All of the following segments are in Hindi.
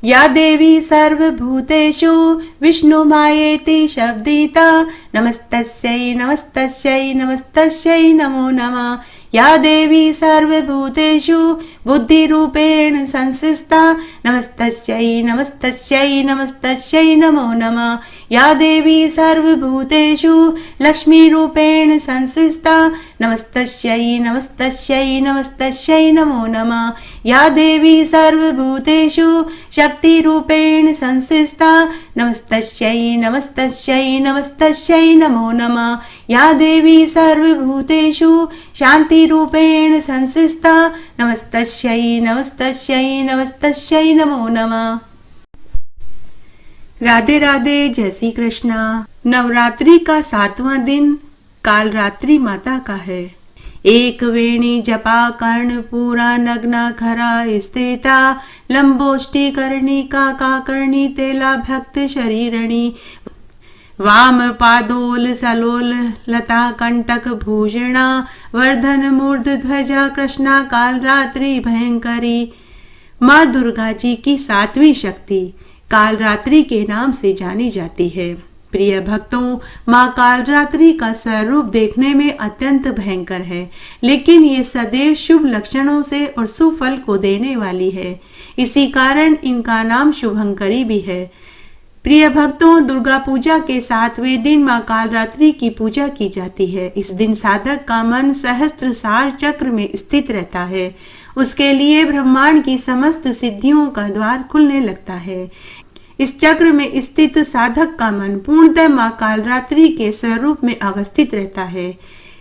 या देवी सर्वभूतेषु विष्णुमायेति शब्दिता नमस्तस्यै नमस्तस्यै नमस्तस्यै नमो नमः। या देवी सर्वभूतेषु बुद्धिरूपेण संस्थिता नमस्तस्यै नमस्तस्यै नमस्तस्यै नमो नमः। या देवी सर्वभूतेषु लक्ष्मीरूपेण संस्थिता नमस्तस्यै नमस्तस्यै नमस्तस्यै नमो नमः। या देवी सर्वभूतेषु शक्तिरूपेण संस्थिता नमस्तस्यै नमस्तस्यै नमस्तस्यै नमो नमः। या देवी सर्वभूतेषु शान्तिरूपेण संस्थिता नमस्तस्यै नमस्तस्यै नमस्तस्यै नमो नमः। राधे राधे, जय श्री कृष्णा। नवरात्रि का 7वां दिन कालरात्रि माता का है। एक वेणी जपा कर्ण पूरा नग्ना खरा स्थिता लंबोष्टि कर्णिका का कर्णी तेला भक्त शरीरणी वाम पादोल सलोल लता कंटक भूषणा वर्धन मूर्ध ध्वजा कृष्णा कालरात्रि भयंकरी। माँ दुर्गा जी की 7वीं शक्ति कालरात्रि के नाम से जानी जाती है। प्रिय भक्तों, माँ कालरात्रि का स्वरूप देखने में अत्यंत भयंकर है, लेकिन ये सदैव शुभ लक्षणों से और सुफल को देने वाली है। इसी कारण इनका नाम शुभंकरी भी है। प्रिय भक्तों, दुर्गा पूजा के 7वें दिन माँ कालरात्रि की पूजा की जाती है। इस दिन साधक का मन सहस्त्रसार चक्र में स्थित रहता है। उसके लिए ब्रह्मांड की समस्त सिद्धियों का द्वार खुलने लगता है। इस चक्र में स्थित साधक का मन पूर्णतः माँ कालरात्रि के स्वरूप में अवस्थित रहता है।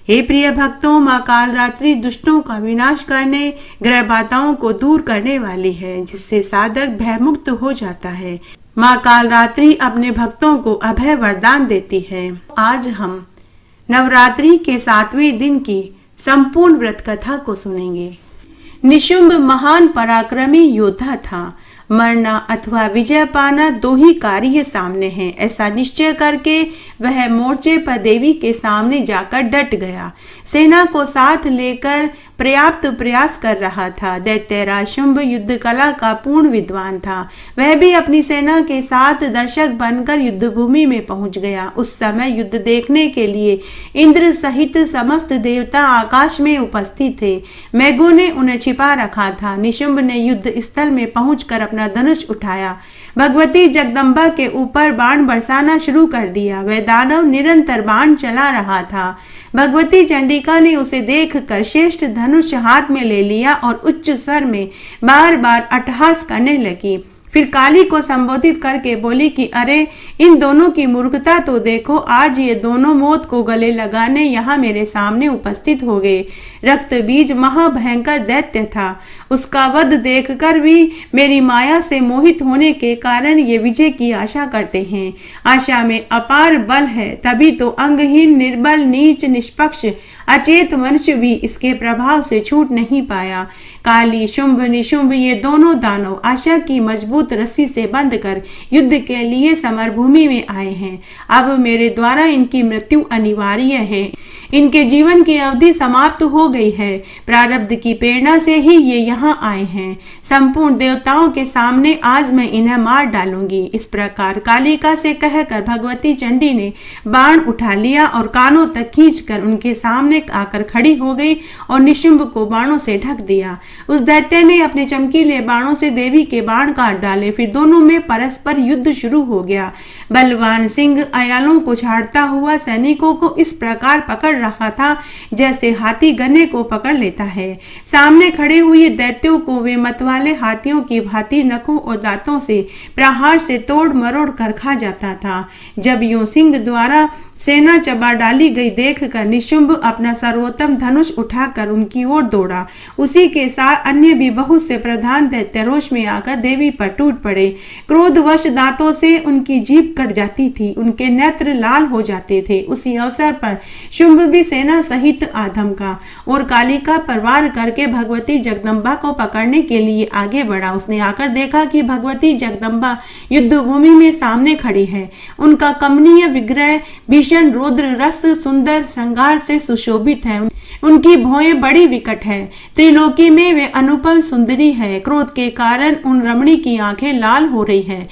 हे प्रिय भक्तों, माँ कालरात्रि दुष्टों का विनाश करने, ग्रह बाधाओं को दूर करने वाली है, जिससे साधक भयमुक्त हो जाता है। माँ कालरात्रि अपने भक्तों को अभय वरदान देती है। आज हम नवरात्रि के 7वें दिन की संपूर्ण व्रत कथा को सुनेंगे। निशुंभ महान पराक्रमी योद्धा था। मरना अथवा विजय पाना 2 ही कार्य सामने हैं, ऐसा निश्चय करके वह मोर्चे पर देवी के सामने जाकर डट गया। सेना को साथ लेकर पर्याप्त प्रयास कर रहा था। दैत्यराज शुंभ युद्ध कला का पूर्ण विद्वान था। वह भी अपनी सेना के साथ दर्शक बनकर युद्ध भूमि में पहुंच गया। उस समय युद्ध देखने के लिए इंद्र सहित समस्त देवता आकाश में उपस्थित थे। मेघों ने उन्हें छिपा रखा था। निशुंभ ने युद्ध स्थल में पहुंचकर अपना धनुष उठाया। भगवती जगदम्बा के ऊपर बाण बरसाना शुरू कर दिया। वह दानव निरंतर बाण चला रहा था। भगवती चंडिका ने उसे देखकर श्रेष्ठ धनुष हाथ में ले लिया और उच्च स्वर में बार बार अट्टहास करने लगी। फिर काली को संबोधित करके बोली कि अरे, इन दोनों की मूर्खता तो देखो। आज ये दोनों मौत को गले लगाने यहाँ मेरे सामने उपस्थित हो गए। रक्त बीज महाभयंकर दैत्य था। उसका वध देखकर भी मेरी माया से मोहित होने के कारण ये विजय की आशा करते हैं। आशा में अपार बल है, तभी तो अंगहीन, निर्बल, नीच, निष्पक्ष, अचेत मनुष्य भी इसके प्रभाव से छूट नहीं पाया। काली, शुंभ, निशुंभ ये दोनों दानव आशा की मजबूत रस्सी से बंध कर युद्ध के लिए समरभूमि में आए हैं। अब मेरे द्वारा इनकी मृत्यु अनिवार्य है। इनके जीवन की अवधि समाप्त हो गई है। प्रारब्ध की प्रेरणा से ही ये यहाँ आए हैं। संपूर्ण देवताओं के सामने आज मैं इन्हें मार डालूंगी। इस प्रकार कालिका से कहकर भगवती चंडी ने बाण उठा लिया और कानों तक खींचकर उनके सामने आकर खड़ी हो गई और निशुंभ को बाणों से ढक दिया। उस दैत्य ने अपने चमकीले बाणों से देवी के बाण काट डाले। फिर दोनों में परस्पर युद्ध शुरू हो गया। बलवान सिंह अयालों को छाड़ता हुआ सैनिकों को इस प्रकार पकड़ रहा था जैसे हाथी गन्ने को पकड़ लेता है। सामने खड़े हुए दैत्यों को वे मतवाले हाथियों की भांति नखों और दांतों से प्रहार से तोड़ मरोड़ कर खा जाता था। जब यूं सिंह द्वारा सेना चबा डाली गई देखकर निशुंभ अपना सर्वोत्तम धनुष उठाकर उनकी ओर दौड़ा। उसी के साथ अन्य भी बहुत से प्रधान दैत्य रोष में आकर देवी पर टूट पड़े। क्रोधवश दांतों से उनकी जीभ कट जाती थी, उनके नेत्र लाल हो जाते थे। उसी अवसर पर शुंभ भी सेना सहित आधमका और कालिका पर वार करके भगवती जगदम्बा को पकड़ने के लिए आगे बढ़ा। उसने आकर देखा कि भगवती जगदम्बा युद्ध भूमि में सामने खड़ी है। उनका कमनीय विग्रह भीषण रौद्र रस सुंदर श्रृंगार से सुशोभित है। उनकी भौहें बड़ी विकट है। त्रिलोकी में वे अनुपम सुंदरी है। क्रोध के कारण उन रमणी की आंखें लाल हो रही है।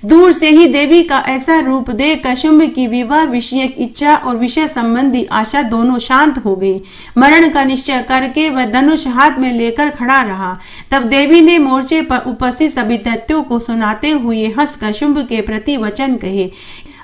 दूर से ही देवी का ऐसा रूप देख शुंभ की विवाह विषयक इच्छा और विषय संबंधी आशा दोनों शांत हो गई। मरण का निश्चय करके वह धनुष हाथ में लेकर खड़ा रहा। तब देवी ने मोर्चे पर उपस्थित सभी दैत्यों को सुनाते हुए हंसकर शुंभ के प्रति वचन कहे,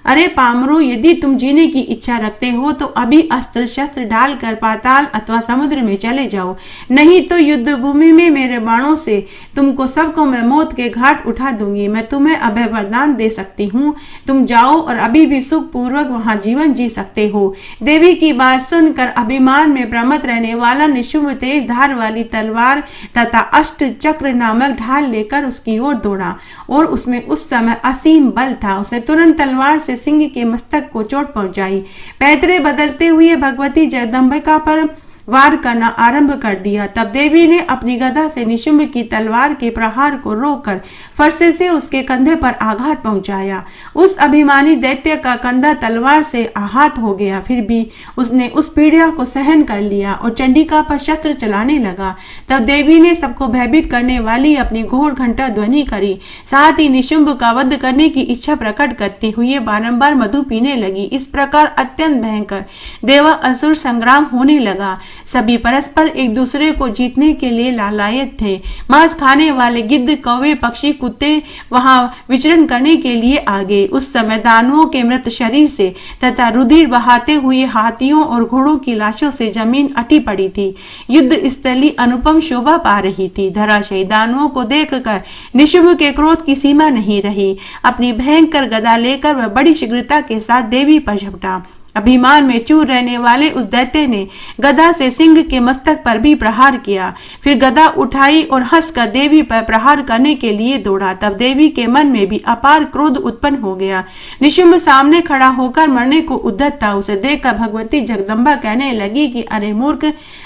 अरे पामरो, यदि तुम जीने की इच्छा रखते हो तो अभी अस्त्र शस्त्र डालकर पाताल अथवा समुद्र में चले जाओ, नहीं तो युद्ध भूमि में मेरे बाणों से तुमको सबको मैं मौत के घाट उठा दूंगी। मैं तुम्हें अभय वरदान दे सकती हूँ, तुम जाओ और अभी भी सुख पूर्वक वहां जीवन जी सकते हो। देवी की बात सुनकर अभिमान में प्रमत रहने वाला निशुंभ तेज धार वाली तलवार तथा अष्ट चक्र नामक ढाल लेकर उसकी ओर दौड़ा और उसमें उस समय असीम बल था। उसे तुरंत तलवार से सिंह के मस्तक को चोट पहुंचाई। पैतरे बदलते हुए भगवती जगदम्बिका पर वार करना आरंभ कर दिया। तब देवी ने अपनी गदा से निशुंभ की तलवार के प्रहार को रोककर फरसे से उसके कंधे पर आघात पहुंचाया। उस अभिमानी दैत्य का कंधा तलवार से आहत हो गया, फिर भी उसने उस पीड़ा को सहन कर लिया और चंडिका पर शस्त्र चलाने लगा। तब देवी ने सबको भयभीत करने वाली अपनी घोर घंटा ध्वनि करी। साथ ही निशुंभ का वध करने की इच्छा प्रकट करते हुए बारंबार मधु पीने लगी। इस प्रकार अत्यंत भयंकर देवा असुर संग्राम होने लगा। सभी परस्पर एक दूसरे को जीतने के लिए लालायत थे। मांस खाने वाले गिद्ध, कौवे, पक्षी, कुत्ते वहां विचरण करने के लिए आ गए। उस समय दानवों के मृत शरीर से तथा रुधिर बहाते हुए हाथियों और घोड़ों की लाशों से जमीन अटी पड़ी थी। युद्ध स्थली अनुपम शोभा पा रही थी। धराशायी दानवों को देखकर निशुंभ के क्रोध की सीमा नहीं रही। अपनी भयंकर गदा लेकर वह बड़ी शीघ्रता के साथ देवी पर झपटा। अभिमान में चूर रहने वाले उस दैत्य ने गदा से सिंह के मस्तक पर भी प्रहार किया। फिर गदा उठाई और हंसकर देवी पर प्रहार करने के लिए दौड़ा। तब देवी के मन में भी अपार क्रोध उत्पन्न हो गया। निशुंभ सामने खड़ा होकर मरने को उद्यत था। उसे देखकर भगवती जगदम्बा कहने लगी कि अरे मूर्ख,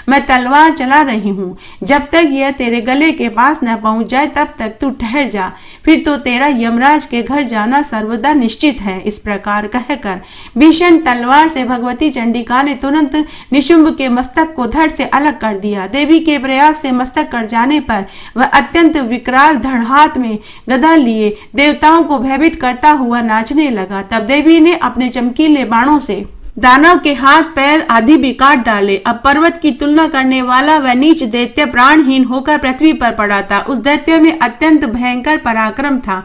मैं तलवार चला रही हूँ, जब तक यह तेरे गले के पास न पहुंच जाए तब तक तू ठहर जा, फिर तो तेरा यमराज के घर जाना सर्वदा निश्चित है। इस प्रकार कहकर भीषण तलवार से भगवती चंडिका ने तुरंत निशुंभ के मस्तक को धड़ से अलग कर दिया। देवी के प्रयास से मस्तक कट जाने पर वह अत्यंत विकराल धड़ हाथ में गदा लिए देवताओं को भयभीत करता हुआ नाचने लगा। तब देवी ने अपने चमकीले बाणों से दानव के हाथ पैर आदि भी काट डाले। अब पर्वत की तुलना करने वाला वह नीच दैत्य प्राणहीन होकर पृथ्वी पर पड़ा था। उस दैत्य में अत्यंत भयंकर पराक्रम था।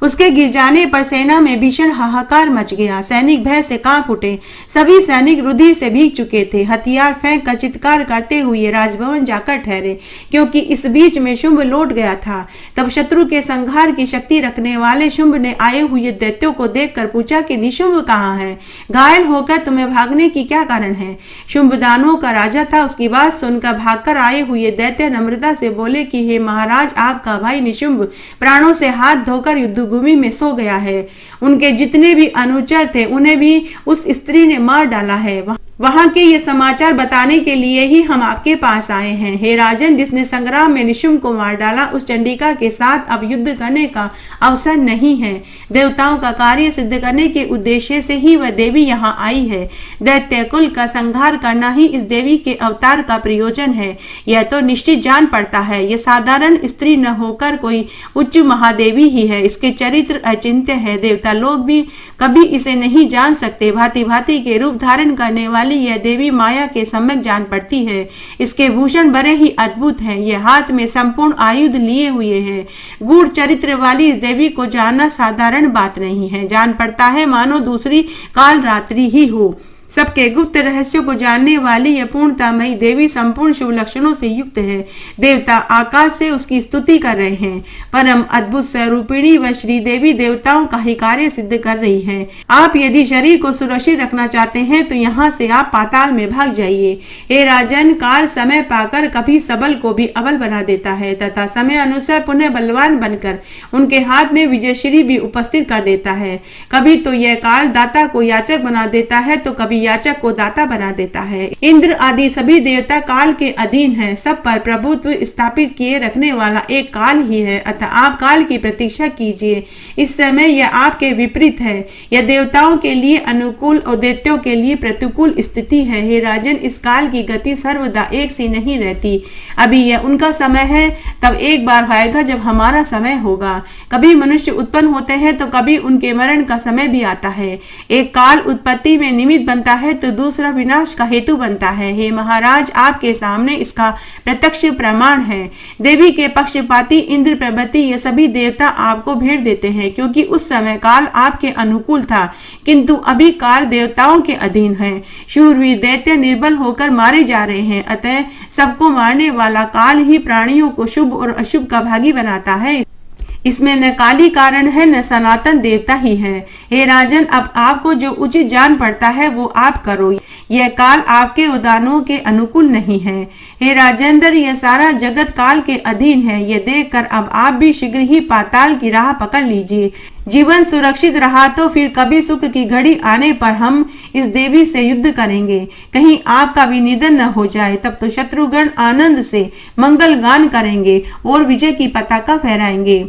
उसके गिर जाने पर सेना में भीषण हाहाकार मच गया। सैनिक भय से कांप उठे। सभी सैनिक रुधिर से भीग चुके थे। हथियार फेंक कर चित्कार करते हुए राजभवन जाकर ठहरे, क्योंकि इस बीच में शुंभ लौट गया था। तब शत्रु के संहार की शक्ति रखने वाले शुंभ ने आए हुए दैत्यों को देखकर पूछा कि निशुंभ कहाँ है? घायल होकर तुम्हें भागने की क्या कारण है? शुंभ दानवों का राजा था। उसकी बात सुनकर भागकर आए हुए दैत्य नम्रता से बोले कि हे महाराज, आपका भाई निशुंभ प्राणों से हाथ धोकर युद्ध भूमि में सो गया है। उनके जितने भी अनुचर थे उन्हें भी उस स्त्री ने मार डाला है। वहां के ये समाचार बताने के लिए ही हम आपके पास आए हैं। हे राजन, जिसने संग्राम में निशुंभ को मार डाला उस चंडिका के साथ अब युद्ध करने का अवसर नहीं है। देवताओं का कार्य सिद्ध करने के उद्देश्य से ही वह देवी यहाँ आई है। दैत्य कुल का संहार करना ही इस देवी के अवतार का प्रयोजन है। यह तो निश्चित जान पड़ता है। यह साधारण स्त्री न होकर कोई उच्च महादेवी ही है। इसके चरित्र अचिंत्य है। देवता लोग भी कभी इसे नहीं जान सकते। भांति भांति के रूप धारण करने वाली यह देवी माया के सम्यक जान पड़ती है। इसके भूषण बड़े ही अद्भुत हैं। यह हाथ में संपूर्ण आयुध लिए हुए है। गूढ़ चरित्र वाली इस देवी को जानना साधारण बात नहीं है। जान पड़ता है मानो दूसरी काल रात्रि ही हो। सबके गुप्त रहस्यों को जानने वाली यह पूर्णतामयी देवी संपूर्ण शुभ लक्षणों से युक्त है। देवता आकाश से उसकी स्तुति कर रहे हैं। परम अद्भुत स्वरूपिणी व श्री देवी देवताओं का ही कार्य सिद्ध कर रही है। आप यदि शरीर को सुरक्षित रखना चाहते हैं तो यहाँ से आप पाताल में भाग जाइए। हे राजन, काल समय पाकर कभी सबल को भी अबल बना देता है तथा समय अनुसार पुनः बलवान बनकर उनके हाथ में विजयश्री भी उपस्थित कर देता है। कभी तो यह काल दाता को याचक बना देता है तो कभी याचक को दाता बना देता है। इंद्र आदि सभी देवता काल के अधीन हैं, सब पर प्रभुत्व स्थापित किए रखने वाला एक काल ही है। अतः आप काल की प्रतीक्षा कीजिए। इस समय यह आपके विपरीत है। यह देवताओं के लिए अनुकूल और दैत्यों के लिए प्रतिकूल स्थिति है। हे राजन, इस काल की गति सर्वदा एक सी नहीं रहती। अभी यह उनका समय है, तब एक बार आएगा जब हमारा समय होगा। कभी मनुष्य उत्पन्न होते हैं तो कभी उनके मरण का समय भी आता है। एक काल उत्पत्ति में निमित्त बनता है तो दूसरा विनाश का हेतु बनता है। हे महाराज, आपके सामने इसका प्रत्यक्ष प्रमाण है। देवी के पक्षपाती इंद्र, प्रभृति ये सभी देवता आपको भेंट देते हैं, क्योंकि उस समय काल आपके अनुकूल था, किंतु अभी काल देवताओं के अधीन है। शूरवीर दैत्य निर्बल होकर मारे जा रहे हैं। अतः सबको मारने वाला काल ही प्राणियों को शुभ और अशुभ का भागी बनाता है। इसमें न काली कारण है न सनातन देवता ही है। हे राजन, अब आपको जो उचित जान पड़ता है वो आप करो। यह काल आपके उदानों के अनुकूल नहीं है। हे राजेंद्र, यह सारा जगत काल के अधीन है। यह देखकर अब आप भी शीघ्र ही पाताल की राह पकड़ लीजिए। जीवन सुरक्षित रहा तो फिर कभी सुख की घड़ी आने पर हम इस देवी से युद्ध करेंगे। कहीं आपका भी निधन न हो जाए, तब तो शत्रुगण आनंद से मंगल गान करेंगे और विजय की पताका फहराएंगे।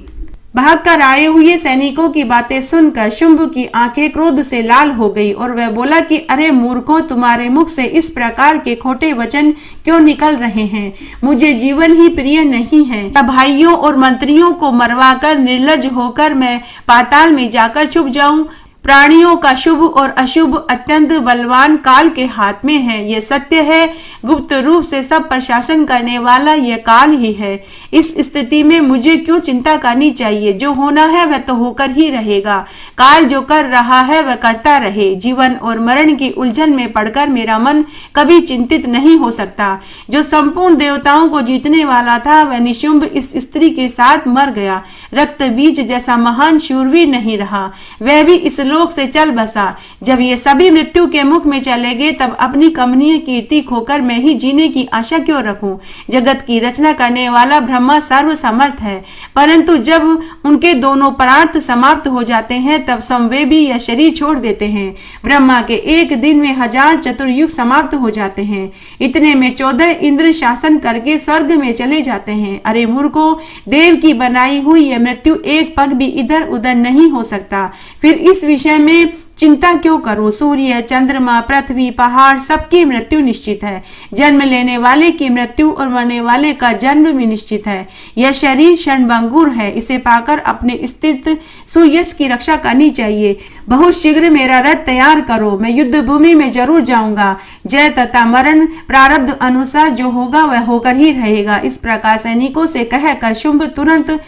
भागकर आए हुए सैनिकों की बातें सुनकर शुंभ की आंखें क्रोध से लाल हो गई और वह बोला कि अरे मूर्खों, तुम्हारे मुख से इस प्रकार के खोटे वचन क्यों निकल रहे हैं? मुझे जीवन ही प्रिय नहीं है। भाइयों और मंत्रियों को मरवाकर निर्लज्ज होकर मैं पाताल में जाकर छुप जाऊं? प्राणियों का शुभ और अशुभ अत्यंत बलवान काल के हाथ में है। यह सत्य है। गुप्त रूप से सब प्रशासन करने वाला यह काल ही है। इस स्थिति में मुझे क्यों चिंता करनी चाहिए? जो होना है वह तो होकर ही रहेगा। काल जो कर रहा है वह करता रहे। जीवन और मरण की उलझन में पड़कर मेरा मन कभी चिंतित नहीं हो सकता। जो संपूर्ण देवताओं को जीतने वाला था वह निशुंभ इस स्त्री के साथ मर गया। रक्त बीज जैसा महान शूरवीर नहीं रहा, वह भी इस लोक से चल बसा। जब ये सभी मृत्यु के मुख में चले गए, तब अपनी कमनीय कीर्ति खोकर मैं ही जीने की आशा क्यों रखूं? जगत की रचना करने वाला ब्रह्मा सर्व समर्थ है, परंतु जब उनके दोनों परार्थ समाप्त हो जाते हैं तब संवे भी यह शरीर छोड़ देते हैं। ब्रह्मा के एक दिन में 1000 चतुर्युग समाप्त हो जाते हैं। इतने में 14 इंद्र शासन करके स्वर्ग में चले जाते हैं। अरे मूर्खों, देव की बनाई हुई यह मृत्यु एक पग भी इधर उधर नहीं हो सकता। फिर इस विषय में चिंता क्यों करूं? सूर्य, चंद्रमा, पृथ्वी, पहाड़ सबकी मृत्यु निश्चित है। जन्म लेने वाले की मृत्यु और मरने वाले का जन्म भी निश्चित है। यह शरीर क्षणभंगुर है, इसे पाकर अपने स्थिर सुयश की रक्षा करनी चाहिए। बहुत शीघ्र मेरा रथ तैयार करो, मैं युद्ध भूमि में जरूर जाऊंगा। जय तथा मरण प्रारब्ध अनुसार जो होगा वह होकर ही रहेगा। इस प्रकार सैनिकों से कहकर शुंभ तुरंत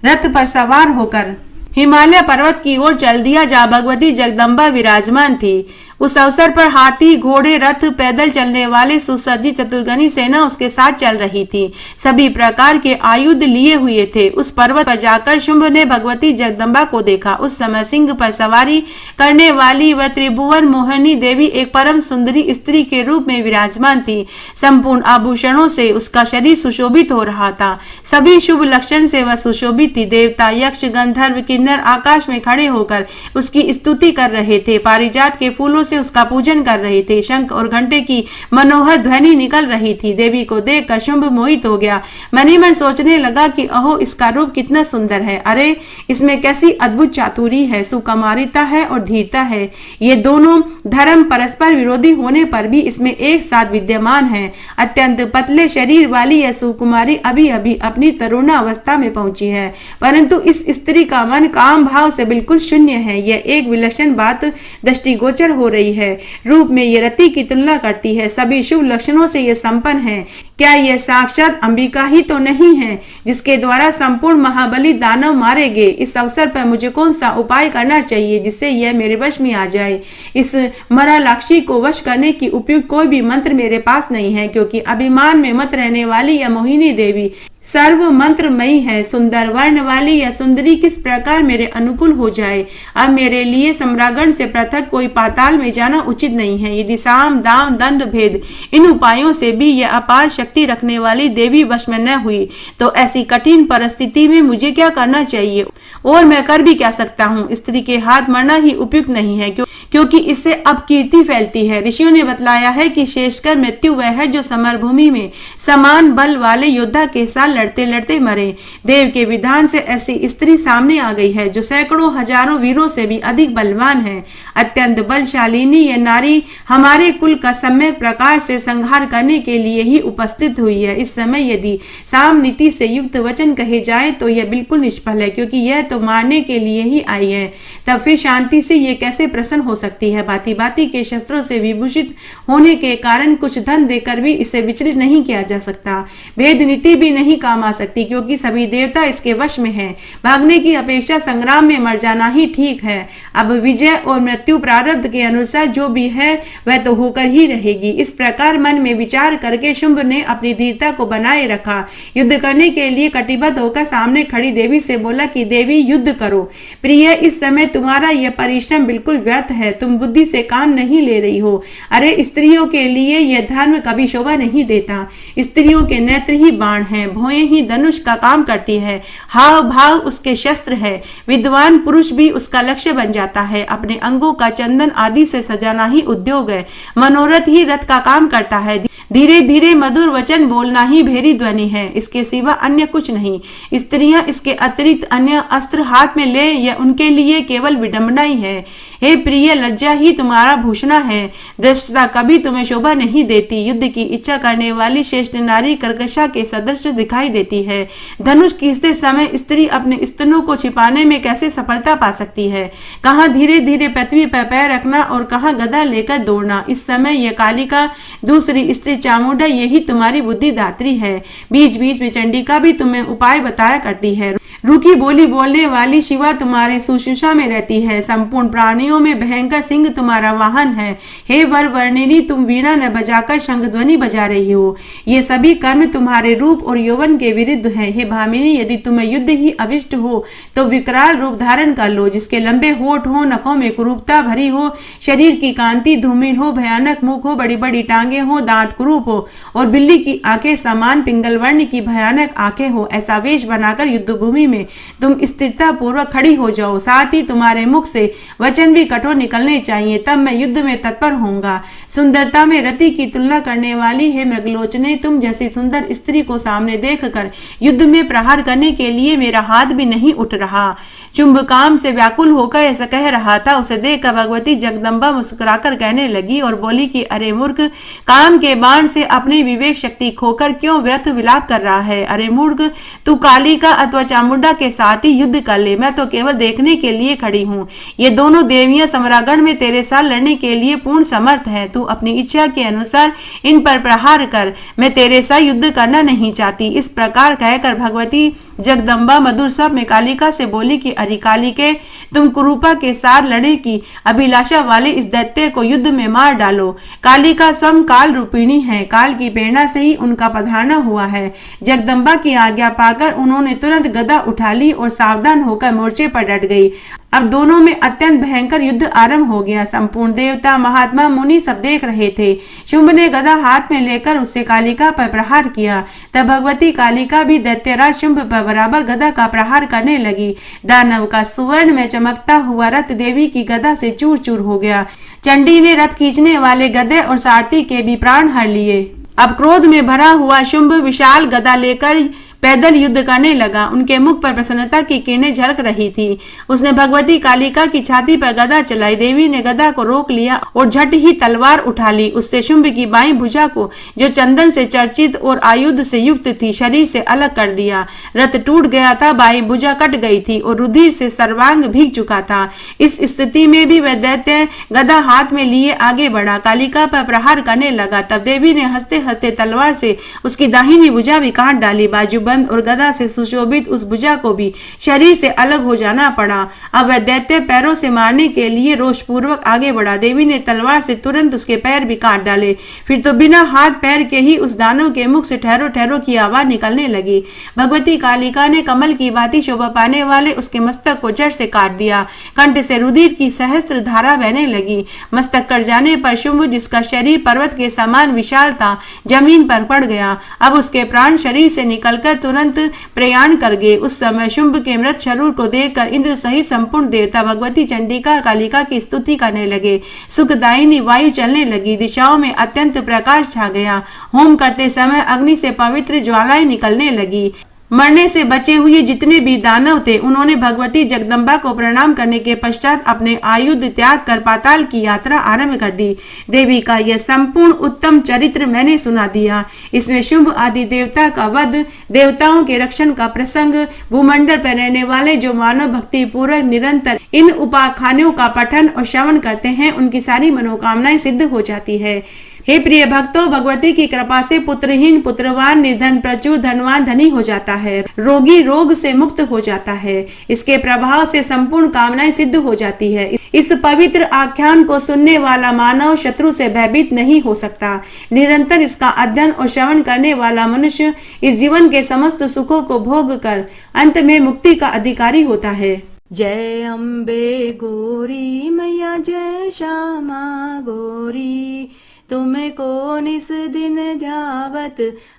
रथ पर सवार होकर हिमालय पर्वत की ओर चल दिया, जहाँ भगवती जगदम्बा विराजमान थी। उस अवसर पर हाथी, घोड़े, रथ, पैदल चलने वाले सुसज्जित चतुर्गनी सेना उसके साथ चल रही थी। सभी प्रकार के आयुध लिए हुए थे। उस पर्वत पर जाकर शुंभ ने भगवती जगदम्बा को देखा। उस समय सिंह पर सवारी करने वाली वह त्रिभुवन मोहिनी देवी एक परम सुंदरी स्त्री के रूप में विराजमान थी। संपूर्ण आभूषणों से उसका शरीर सुशोभित हो रहा था। सभी शुभ लक्षण से वह सुशोभित थी। देवता, यक्ष, गंधर्व, किन्नर आकाश में खड़े होकर उसकी स्तुति कर रहे थे। पारिजात के फूलों से उसका पूजन कर रहे थे। शंख और घंटे की मनोहर ध्वनि निकल रही थी। देवी को देखकर शुंभ मोहित हो गया। मन ही मन सोचने लगा कि अहो, इसका रूप कितना सुंदर है। अरे, इसमें कैसी अद्भुत चातुरी है, सुकुमारिता है और धीरता है। ये दोनों धर्म परस्पर विरोधी होने पर भी इसमें एक साथ विद्यमान है। अत्यंत पतले शरीर वाली यह सुकुमारी अभी अभी अपनी तरुणावस्था में पहुंची है, परंतु इस स्त्री का मन काम भाव से बिल्कुल शून्य है। यह एक विलक्षण बात दृष्टिगोचर हो रही है। रूप में ये रति की तुलना करती है। सभी शुभ लक्षणों से ये संपन्न है। क्या यह साक्षात अंबिका ही तो नहीं है, जिसके द्वारा संपूर्ण महाबली दानव मारे गए? इस अवसर पर मुझे कौन सा उपाय करना चाहिए जिससे यह मेरे वश में आ जाए? इस मरालाक्षी को वश करने की उपयुक्त कोई भी मंत्र मेरे पास नहीं है, क्योंकि अभिमान में मत रहने वाली यह मोहिनी देवी सर्व मंत्रमयी है। सुंदर वर्ण वाली यह सुंदरी किस प्रकार मेरे अनुकूल हो जाए? अब मेरे लिए सम्रागण से पृथक कोई पाताल में जाना उचित नहीं है। यदि साम, दाम, दंड, भेद इन उपायों से भी यह अपार शक्ति रखने वाली देवी वश में न हुई तो ऐसी कठिन परिस्थिति में मुझे क्या करना चाहिए और मैं कर भी क्या सकता हूँ? स्त्री के हाथ मरना ही उपयुक्त नहीं है, क्योंकि इससे अब कीर्ति फैलती है। ऋषियों ने बतलाया है कि शेषकर मृत्यु वह है जो समरभूमि में समान बल वाले योद्धा के साथ लड़ते लड़ते मरे। देव के विधान से ऐसी स्त्री सामने आ गई है जो सैकड़ों हजारों वीरों से भी अधिक बलवान है। अत्यंत बलशालिनी यह नारी हमारे कुल का सम्यक प्रकार से संहार करने के लिए ही उपस्थित हुई है। इस समय यदि साम नीति से युक्त वचन कहे जाए तो यह बिल्कुल निष्फल है, क्योंकि यह तो मारने के लिए ही आई है। तब फिर शांति से ये कैसे प्रसन्न हो सकती है? भांति भांति के शस्त्रों से विभूषित होने के कारण कुछ धन देकर भी इसे विचलित नहीं किया जा सकता। भेद नीति भी नहीं काम आ सकती, क्योंकि सभी देवता इसके वश में हैं। भागने की अपेक्षा संग्राम में मर जाना ही ठीक है। अब विजय और मृत्यु प्रारब्ध के अनुसार जो भी है वह तो होकर ही रहेगी। इस प्रकार मन में विचार करके शुंभ ने अपनी धीरता को बनाए रखा। युद्ध करने के लिए कटिबद्ध होकर सामने खड़ी देवी से बोला कि देवी युद्ध करो। प्रिय, इस समय तुम्हारा यह परिश्रम बिल्कुल व्यर्थ है। तुम बुद्धि से काम नहीं ले रही हो। अरे स्त्रियों के लिए यह धर्म कभी शोभा नहीं देता। स्त्रियों के नेत्र ही बाण हैं, भौहें ही धनुष का काम करती है, हाव भाव उसके शस्त्र है। विद्वान पुरुष भी उसका लक्ष्य बन जाता है। अपने अंगों का चंदन आदि से सजाना ही उद्योग है। मनोरथ ही रथ का काम करता है। धीरे धीरे मधुर वचन बोलना ही भेरी ध्वनि है, इसके सिवा अन्य कुछ नहीं। स्त्रियां इसके अतिरिक्त अन्य अस्त्र हाथ में ले, यह उनके लिए केवल विडंबना ही है। हे प्रिय, लज्जा ही तुम्हारा भूषण है। दृष्टता कभी तुम्हें शोभा नहीं देती। युद्ध की इच्छा करने वाली श्रेष्ठ नारी कर्कशा के सदृश दिखाई देती है। धनुष खींचते समय स्त्री अपने स्तनों को छिपाने में कैसे सफलता पा सकती है? कहाँ धीरे धीरे पृथ्वी पर पैर रखना और कहाँ गदा लेकर दौड़ना। इस समय यह कालिका, दूसरी स्त्री चामुंडा, यही तुम्हारी बुद्धि दात्री है। बीच बीच में चंडिका भी तुम्हें उपाय बताया करती है। रूखी बोली बोलने वाली शिवा तुम्हारे सुश्रूषा में रहती है। संपूर्ण प्राणियों में भयंकर सिंह तुम्हारा वाहन है। हे वर वर्णिनी, तुम वीणा न बजाकर शंख ध्वनि बजा रही हो। ये सभी कर्म तुम्हारे रूप और यौवन के विरुद्ध हैं। हे भामिनी, यदि तुम्हें युद्ध ही अभिष्ट हो तो विकराल रूप धारण कर लो, जिसके लंबे होठ हो, नखों में कुरूपता भरी हो, शरीर की कांति धूमिल हो, भयानक मुख हो, बड़ी बड़ी टांगे हो, दांत कुरूप हो और बिल्ली की आंखें समान पिंगल वर्ण की भयानक आंखें हो। ऐसा वेश बनाकर युद्ध भूमि में तुम स्थिरता पूर्वक खड़ी हो जाओ। साथ ही तुम्हारे मुख से वचन भी कठोर निकलने चाहिए, तब मैं युद्ध में तत्पर होऊंगा। सुंदरता में रति की तुलना करने वाली है मृगलोचने, तुम जैसी सुंदर स्त्री को सामने देखकर युद्ध में प्रहार करने के लिए मेरा हाथ भी नहीं उठ रहा। चुंब काम से व्याकुल होकर ऐसा कह रहा था। उसे देखकर भगवती जगदम्बा मुस्कुराकर कहने लगी और बोली कि अरे मूर्ख, काम के बाण से अपनी विवेक शक्ति खोकर क्यों व्यर्थ विलाप कर रहा है? अरे मूर्ख, तू कालिका अथवा चामुंडा के साथ ही युद्ध कर ले, मैं तो केवल देखने के लिए खड़ी हूँ। ये दोनों देवियां समरागण में तेरे साथ लड़ने के लिए पूर्ण समर्थ है। तू अपनी इच्छा के अनुसार इन पर प्रहार कर, मैं तेरे साथ युद्ध करना नहीं चाहती। इस प्रकार कहकर भगवती जगदम्बा मधुर स्वर में कालिका से बोली कि अरे कालिके, तुम कुरूपा के साथ लड़ने की अभिलाषा वाले इस दैत्य को युद्ध में मार डालो। कालिका स्वयं काल रूपिणी है, काल की प्रेरणा से ही उनका पधारना हुआ है। जगदम्बा की आज्ञा पाकर उन्होंने तुरंत गदा उठा ली और सावधान होकर मोर्चे पर डट गई। अब दोनों में अत्यंत भयंकर युद्ध आरंभ हो गया। संपूर्ण देवता, महात्मा, मुनि सब देख रहे थे। शुंभ ने गदा हाथ में लेकर उससे कालिका पर प्रहार किया। तब भगवती कालिका भी दैत्यराज शुंभ पर बराबर गदा का प्रहार करने लगी। दानव का सुवर्ण में चमकता हुआ रथ देवी की गदा से चूर चूर हो गया। चंडी ने रथ खींचने वाले गधे और सारथी के भी प्राण हर लिए। अब क्रोध में भरा हुआ शुंभ विशाल गदा लेकर पैदल युद्ध करने लगा। उनके मुख पर प्रसन्नता की किरणें झलक रही थी। उसने भगवती कालिका की छाती पर गदा चलाई। देवी ने गदा को रोक लिया और झट ही तलवार उठा ली। उससे शुंभ की बाईं भुजा को, जो चंदन से चर्चित और आयुध से युक्त थी, शरीर से अलग कर दिया। रथ टूट गया था, बाईं भुजा कट गई थी और रुधिर से सर्वांग भीग चुका था। इस स्थिति में भी वह दैत्य गदा हाथ में लिए आगे बढ़ा, कालिका पर प्रहार करने लगा। तब देवी ने हंसते हंसते तलवार से उसकी दाहिनी भुजा भी काट डाली। बाजू और गदा से सुशोभित उस भुजा को भी शरीर से अलग हो जाना पड़ा। अब वह दैत्य पैरों से मारने के लिए रोषपूर्वक आगे बढ़ा। देवी ने तलवार से तुरंत उसके पैर भी काट डाले। फिर तो बिना हाथ पैर के ही उस दानव के मुख से ठहरो ठहरो की आवाज निकलने लगी। भगवती कालिका ने कमल की भांति शोभा पाने वाले उसके मस्तक को जड़ से काट दिया। कंठ से रुधिर की सहस्त्र धारा बहने लगी। मस्तक कट जाने पर शुंभ, जिसका शरीर पर्वत के समान विशाल था, जमीन पर पड़ गया। अब उसके प्राण शरीर से निकलकर तुरंत प्रयाण कर गए। उस समय शुंभ के मृत शरीर को देखकर इंद्र सहित संपूर्ण देवता भगवती चंडिका कालिका की स्तुति करने लगे। सुखदायिनी वायु चलने लगी, दिशाओं में अत्यंत प्रकाश छा गया। होम करते समय अग्नि से पवित्र ज्वालाएं निकलने लगी। मरने से बचे हुए जितने भी दानव थे उन्होंने भगवती जगदम्बा को प्रणाम करने के पश्चात अपने आयुध त्याग कर पाताल की यात्रा आरंभ कर दी। देवी का यह संपूर्ण उत्तम चरित्र मैंने सुना दिया। इसमें शुंभ आदि देवता का वध, देवताओं के रक्षण का प्रसंग, भूमंडल पर रहने वाले जो मानव भक्ति पूर्वक निरंतर इन उपाख्यानों का पठन और श्रवण करते हैं उनकी सारी मनोकामनाएं सिद्ध हो जाती है। हे प्रिय भक्तों, भगवती की कृपा से पुत्रहीन पुत्रवान, निर्धन प्रचुर, धनवान धनी हो जाता है, रोगी रोग से मुक्त हो जाता है। इसके प्रभाव से संपूर्ण कामनाएं सिद्ध हो जाती है। इस पवित्र आख्यान को सुनने वाला मानव शत्रु से भयभीत नहीं हो सकता। निरंतर इसका अध्ययन और श्रवण करने वाला मनुष्य इस जीवन के समस्त सुखों को भोग कर अंत में मुक्ति का अधिकारी होता है। जय अम्बे गौरी मैया, जय श्यामा गौरी, तुमको निस दिन ध्यावत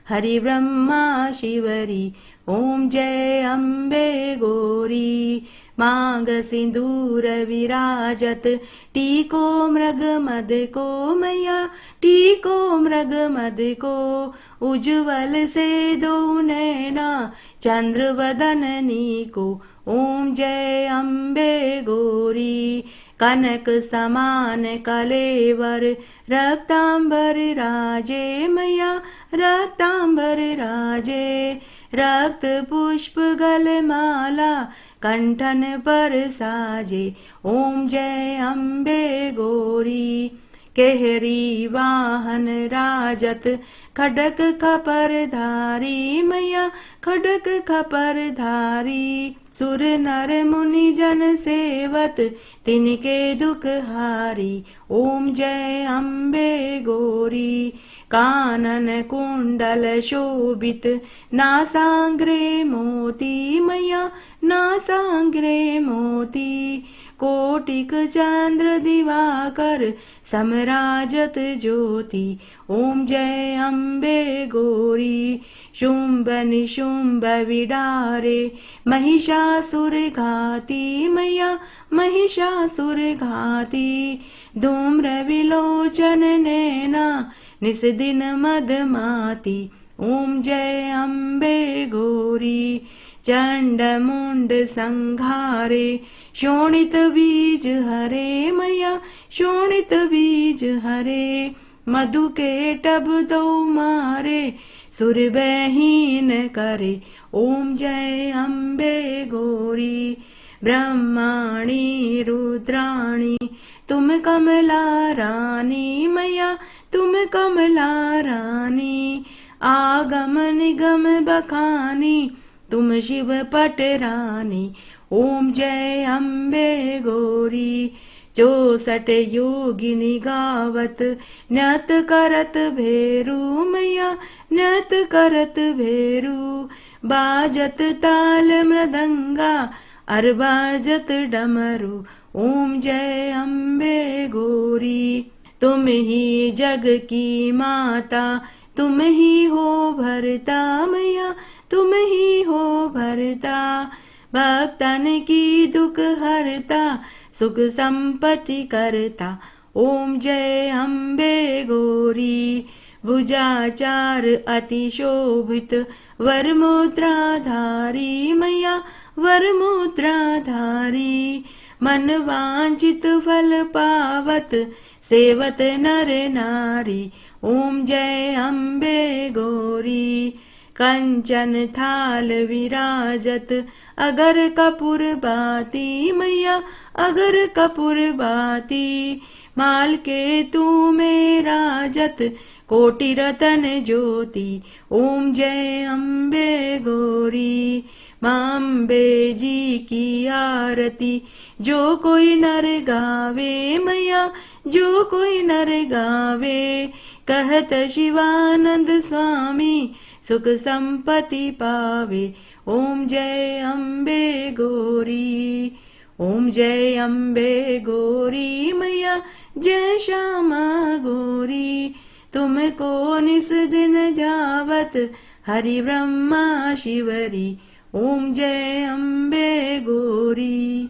हरि ब्रह्मा शिवरी। ओम जय अम्बे गौरी, मांग सिंदूर विराजत, टीको मृग मद को मैया, टीको मृग मद को, उज्ज्वल से दो नैना चंद्र वदननी को। ओम जय अम्बे गौरी, कनक समान कलेवर, रक्तांबर राजे मैया, रक्तांबर राजे, रक्त पुष्प गलमाला कंठन पर साजे। ओम जय अम्बे गौरी, केहरी वाहन राजत, खडक खपर धारी मैया, खडक खपर धारी, सुर नर मुनि जन सेवत, तिनके दुख हारी। ओम जय अम्बे गौरी, कानन कुंडल शोभित, नासाग्रे मोती मैया, नासाग्रे मोती, कोटिक चंद्र दिवाकर, समराजत ज्योति। ओम जय अम्बे गौरी, शुंभ निशुंभ विडारे, महिषासुर घाती मैया, महिषासुर घाती, धूम्र विलोचन नैना, निस दिन मदमाती। ओम जय अम्बे गौरी, चंड मुंड संघारे, शोणित बीज हरे मैया, शोणित बीज हरे, मधु के टब दो मारे, सुर बहीन करे। ओम जय अम्बे गौरी, ब्रह्माणी रुद्राणी, तुम कमला रानी मैया, तुम कमला रानी, आगम निगम बखानी, तुम शिव पट रानी। ओम जय अम्बे गौरी, 64 योगिनी गावत, नत करत भेरू मैया, नत करत भेरू, बाजत ताल मृदंगा, अर बाजत डमरू। ओम जय अम्बे गौरी, तुम ही जग की माता, तुम ही हो भरता मैया, तुम ही हो भरता, भक्तन की दुख हरता, सुख संपत्ति करता। ओम जय अम्बे गौरी, भुजाचार अति शोभित, वर मुद्रा धारी मैया, वर मुद्रा धारी, मन वांछित फल पावत, सेवत नर नारी। ओम जय अम्बे गौरी, कंचन थाल विराजत, अगर कपूर बाती मैया, अगर कपूर बाती, माल के तू में राजत, कोटि रतन ज्योति। ओम जय अम्बे गौरी, मां अम्बे जी की आरती, जो कोई नर गावे मैया, जो कोई नर गावे, कहत शिवानंद स्वामी, सुख संपत्ति पावे। ओम जय अम्बे गौरी, ओम जय अम्बे गौरी मैया, जय श्यामा गौरी, तुमको निस दिन जावत हरि ब्रह्मा शिवरी, ओम जय अम्बे गौरी।